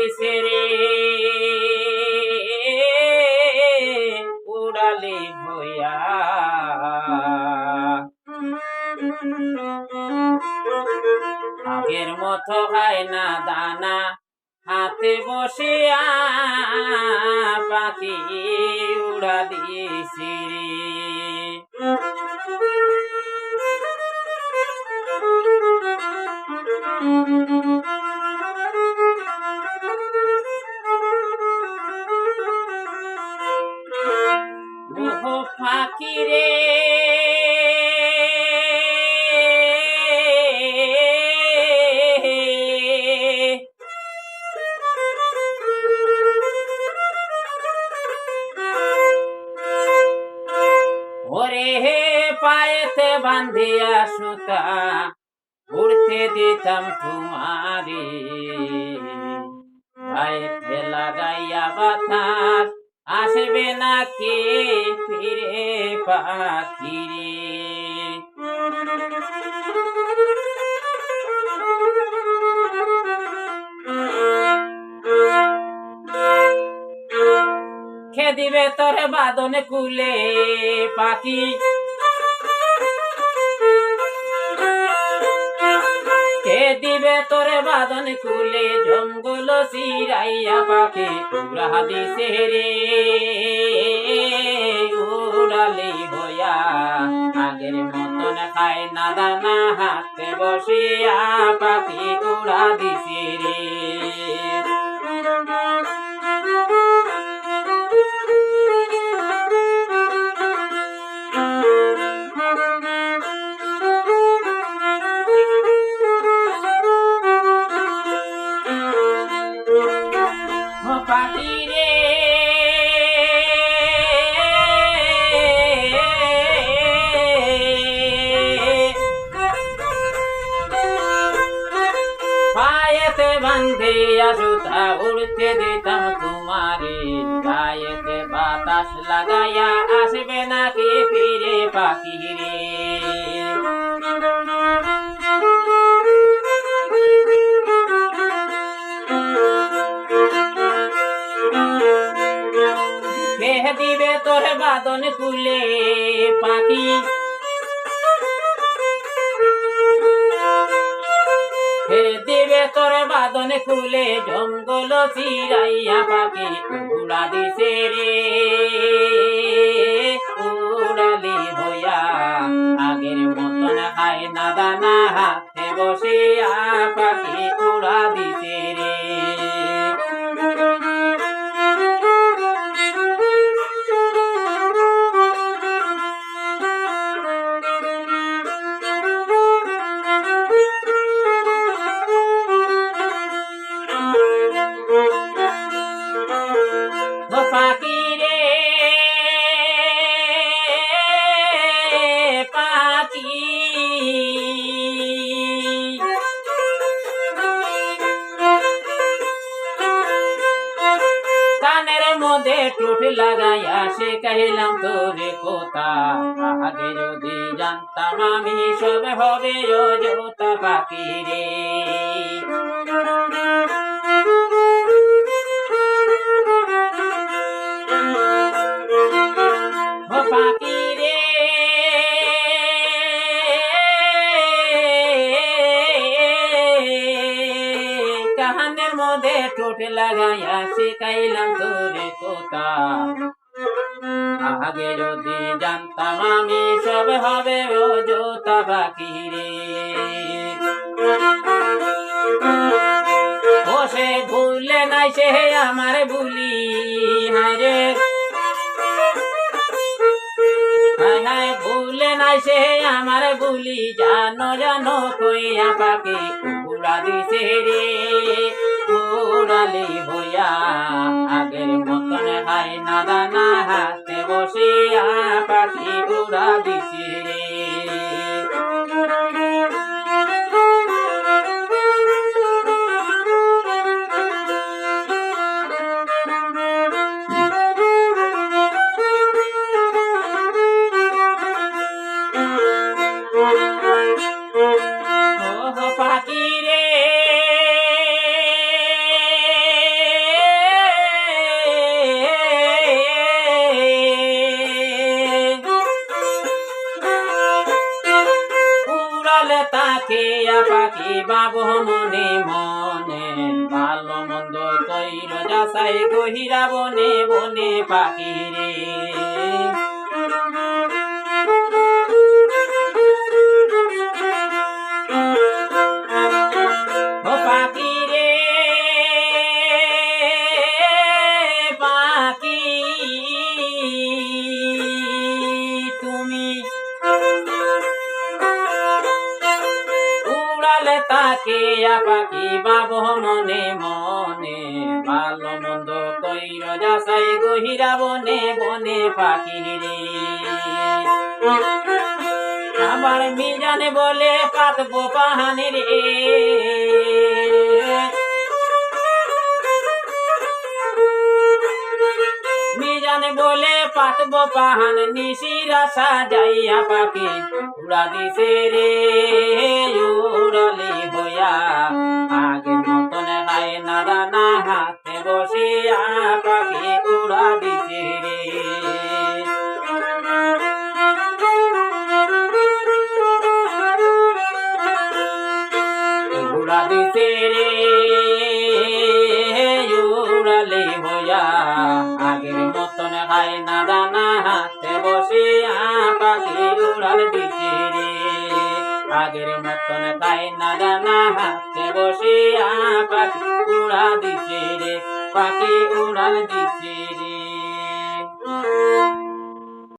দিছে রে উড়ালি ভয়া আগের মতো খায় না দানা হাতে বসিয়া পাখি উড়া দিছি পাখি রে ওরে পায়েতে বান্ধিয়া সুতা উড়তে দিতাম তোমারে পায়েতে লাগাইয়া বাতাস আসবে নাকি ফিরে পাখিরে খে দিবে তোরে বাদনে কুলে পাখি কে দিবে তোরে বাদন কুলে জঙ্গল সিরাইয়া পাখি উড়া দিছে রে উড়ালি ভয়া আগের মতন খায় না দানা হাতে বসিয়া পাখি উড়া দিছে রে পাখি রে পায়েতে বান্ধিয়া সুতা উড়তে দিতাম তোমারে গায়েতে বাতাস লাগাইয়া আসবে নাকি ফিরে পাখি রে দিবে তোর বাদন কুলে পাখি দিবে তোর বাদন কুলে জঙ্গল চিরাইয়া পাখি উড়া দিছে রে উড়ালি ভয়া আগের মতন খায় না দানা হাতে বসিয়া পাখি উড়া দিছে রে পাখি রে পাখি কানের মধ্যে টুট লাগাইয়া সে কহিলাম তোরে কথা আগে যদি জানতাম আমি সব হবে অযথা পাখি রে পাখি রে কানের মধ্যে ঠোঁট লাগাইয়া শিখাইলাম তোরে কথা আগে যদি জানতাম আমি সব হবে অযথা পাখি রে ও সে ভুলে নাই সে আমার ভুলি হায় রে ভুলে নাই সে আমার ভুলি জানো জানো কইয়া পাখি উড়া দিছে রে উড়ালি ভয়া আগের মতন খায় না দানা হাতে বসিয়া পাখি উড়া দিছে রে পাখি রে তাকিয়া পাখি বাবু মনে মনে ভালো মন্দ কইর যাচাই গহিরা বনে বনে পাখি রে ও পাখি রে পাখি তুমি উড়ালে তাকে পাখি বাবু মনে মনে ভালো মন্দ কইর যাচাই গহিরা বনে বনে পাখি রে আমার মিজানে বলে কাটবো পাহানি রে মিজানে বলে পাতবো পাহান নিশিরা সাজাইয়া পাখি উড়া দিছে রে উড়ালি হইয়া আগের মতন খায় না দানা হাতে বসিয়া পাখি উড়া দিছে রে উড়া দিছে রে উড়ালি হইয়া আগের মতন খায় না দানা হাতে বসিয়া পাখি উড়াল দিছে রে আগের মতন খায় না দানা হাতে বসিয়া পাখি উড়া দিছে রে পাখি উড়াল দিছে রে